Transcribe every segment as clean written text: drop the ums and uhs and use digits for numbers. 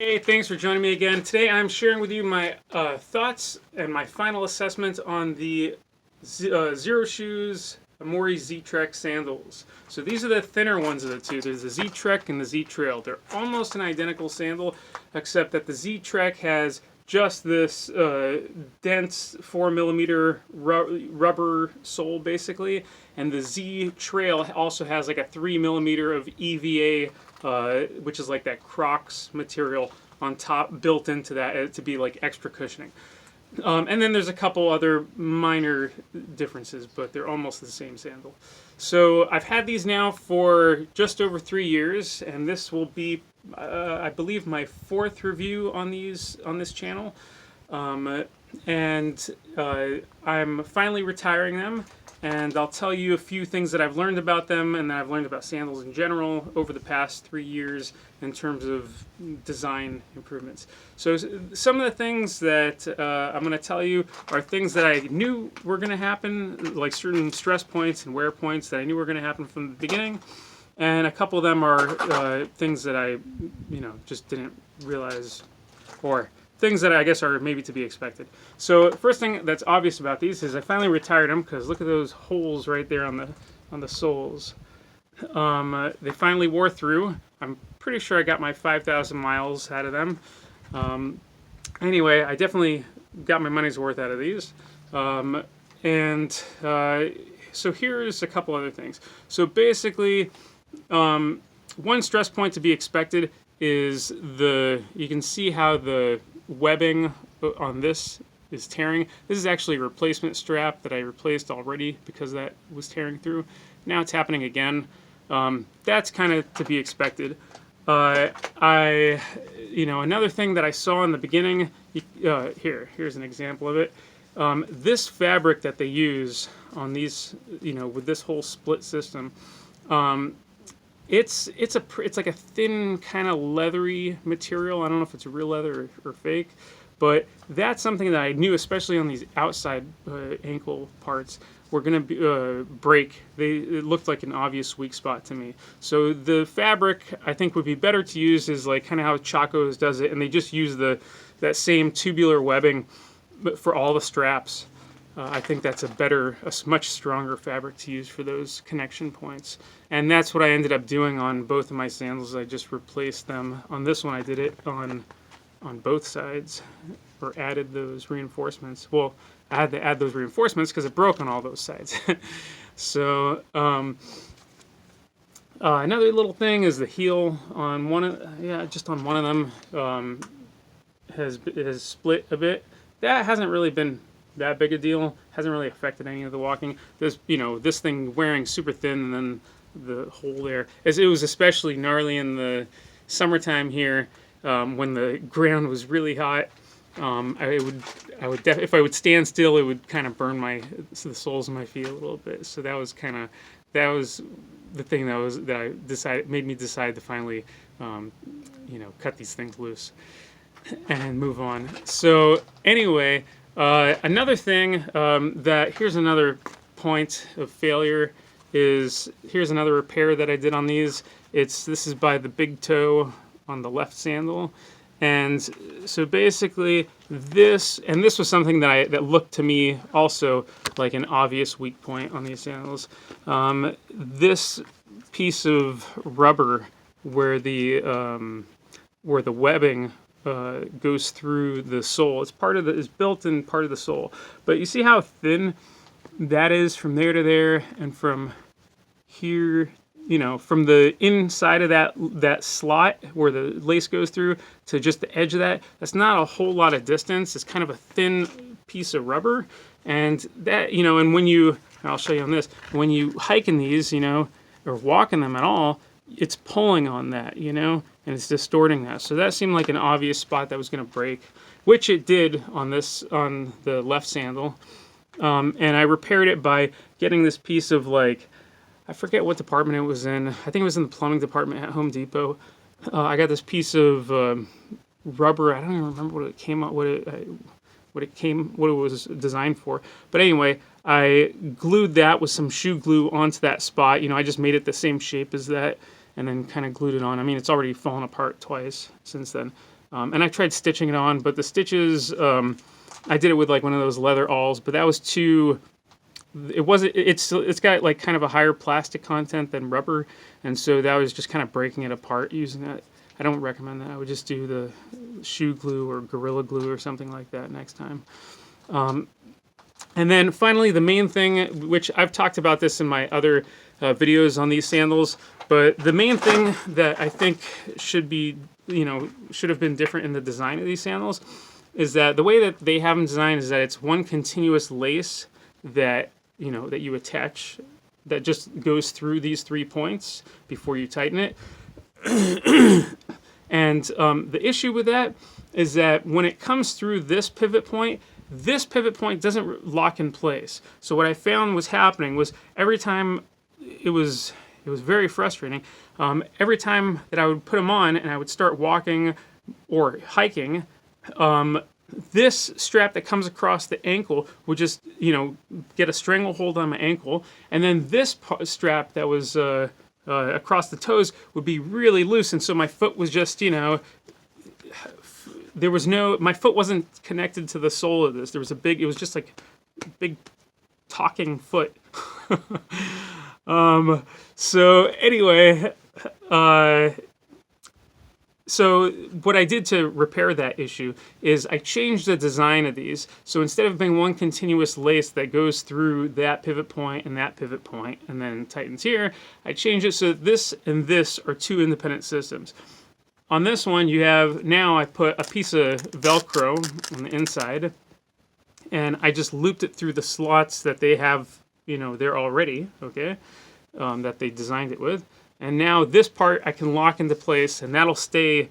Hey, thanks for joining me again. Today I'm sharing with you my thoughts and my final assessment on the Xero Shoes Z-Trek Sandals. So these are the thinner ones of the two. There's the Z-Trek and the Z-Trail. They're almost an identical sandal, except that the Z-Trek has just this dense 4 millimeter rubber sole basically, and the Z-Trail also has like a 3 millimeter of EVA, which is like that Crocs material on top, built into that to be like extra cushioning. And then there's a couple other minor differences, but they're almost the same sandal. So I've had these now for just over 3 years, and this will be, I believe, my fourth review on this channel. And I'm finally retiring them, and I'll tell you a few things that I've learned about them and that I've learned about sandals in general over the past 3 years in terms of design improvements. So some of the things that I'm going to tell you are things that I knew were going to happen, like certain stress points and wear points that I knew were going to happen from the beginning, and a couple of them are things that I, just didn't realize, or things that I guess are maybe to be expected. So first thing that's obvious about these is I finally retired them, because look at those holes right there on the soles. They finally wore through. I'm pretty sure I got my 5,000 miles out of them. Anyway, I definitely got my money's worth out of these. So here's a couple other things. So basically, one stress point to be expected is you can see how the webbing on this is tearing. This is actually a replacement strap that I replaced already because that was tearing through. Now it's happening again. That's kind of to be expected. Another thing that I saw in the beginning, here's an example of it. This fabric that they use on these, with this whole split system, it's like a thin kind of leathery material. I don't know if it's real leather or fake, but that's something that I knew, especially on these outside ankle parts, were going to break. It looked like an obvious weak spot to me. So the fabric I think would be better to use is like kind of how Chaco's does it, and they just use that same tubular webbing for all the straps. I think that's a much stronger fabric to use for those connection points. And that's what I ended up doing on both of my sandals. I just replaced them. On this one, I did it on both sides, or added those reinforcements. Well, I had to add those reinforcements because it broke on all those sides. So another little thing is the heel on just on one of them has split a bit. That hasn't really been that big a deal. Hasn't really affected any of the walking. This thing wearing super thin, and then the hole there, as it was especially gnarly in the summertime here, when the ground was really hot. If I would stand still, it would kind of burn the soles of my feet a little bit. So that was the thing that made me decide to finally, cut these things loose and move on. So anyway, another thing here's another point of failure is, here's another repair that I did on these. This is by the big toe on the left sandal. And so basically this was something that looked to me also like an obvious weak point on these sandals. This piece of rubber where the webbing goes through the sole. It's built in part of the sole. But you see how thin that is from there to there, and from here, from the inside of that slot where the lace goes through to just the edge of that's not a whole lot of distance. It's kind of a thin piece of rubber. And that, and I'll show you on this, when you hike in these, or walk in them at all, it's pulling on that, and it's distorting that. So that seemed like an obvious spot that was going to break, which it did on the left sandal. And I repaired it by getting this piece of, I forget what department it was in. I think it was in the plumbing department at Home Depot. I got this piece of rubber. I don't even remember what it was designed for. But anyway, I glued that with some shoe glue onto that spot. I just made it the same shape as that, and then kind of glued it on. I mean, it's already fallen apart twice since then. And I tried stitching it on, but the stitches, I did it with like one of those leather awls, but that was too, it's got like kind of a higher plastic content than rubber, and so that was just kind of breaking it apart using that. I don't recommend that. I would just do the shoe glue or Gorilla Glue or something like that next time. And then finally, the main thing, which I've talked about this in my other videos on these sandals, but the main thing that I think should be, should have been different in the design of these sandals is that the way that they have them designed is that it's one continuous lace that, that you attach that just goes through these 3 points before you tighten it. And the issue with that is that when it comes through this pivot point doesn't lock in place. So what I found was happening was every time it was very frustrating. Every time that I would put them on and I would start walking or hiking, this strap that comes across the ankle would just, get a stranglehold on my ankle, and then this strap that was across the toes would be really loose, and so my foot was just, my foot wasn't connected to the sole of this. It was just like a big talking foot. So anyway, so what I did to repair that issue is I changed the design of these. So instead of being one continuous lace that goes through that pivot point and then tightens here, I changed it so that this and this are 2 independent systems. On this one, I put a piece of Velcro on the inside, and I just looped it through the slots that they have, there already, okay, that they designed it with. And now this part I can lock into place, and that'll stay,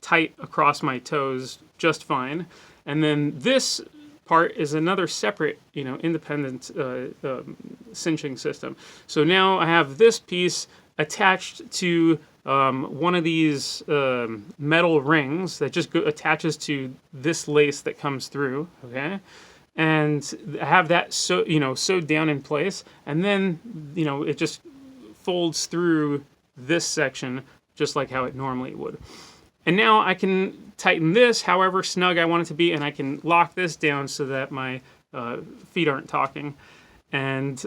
tight across my toes just fine. And then this part is another separate, independent cinching system. So now I have this piece attached to one of these metal rings that just attaches to this lace that comes through, okay? And I have that sewed down in place, and then, it just folds through this section just like how it normally would. And now I can tighten this however snug I want it to be, and I can lock this down so that my feet aren't talking. And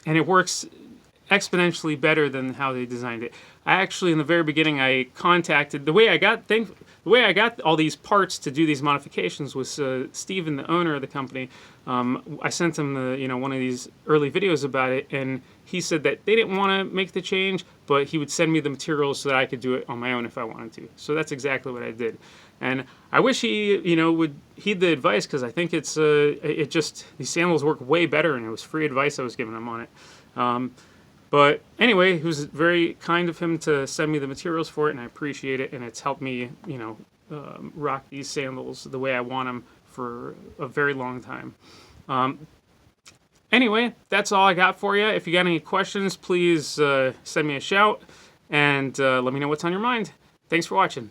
it works exponentially better than how they designed it. I actually, in the very beginning, I contacted, the way I got all these parts to do these modifications was Steven, the owner of the company. I sent him one of these early videos about it, and he said that they didn't want to make the change, but he would send me the materials so that I could do it on my own if I wanted to. So that's exactly what I did. And I wish he, would heed the advice, because I think these sandals work way better, and it was free advice I was giving him on it. But anyway, it was very kind of him to send me the materials for it, and I appreciate it, and it's helped me, rock these sandals the way I want them for a very long time. Anyway, that's all I got for you. If you got any questions, please send me a shout, and let me know what's on your mind. Thanks for watching.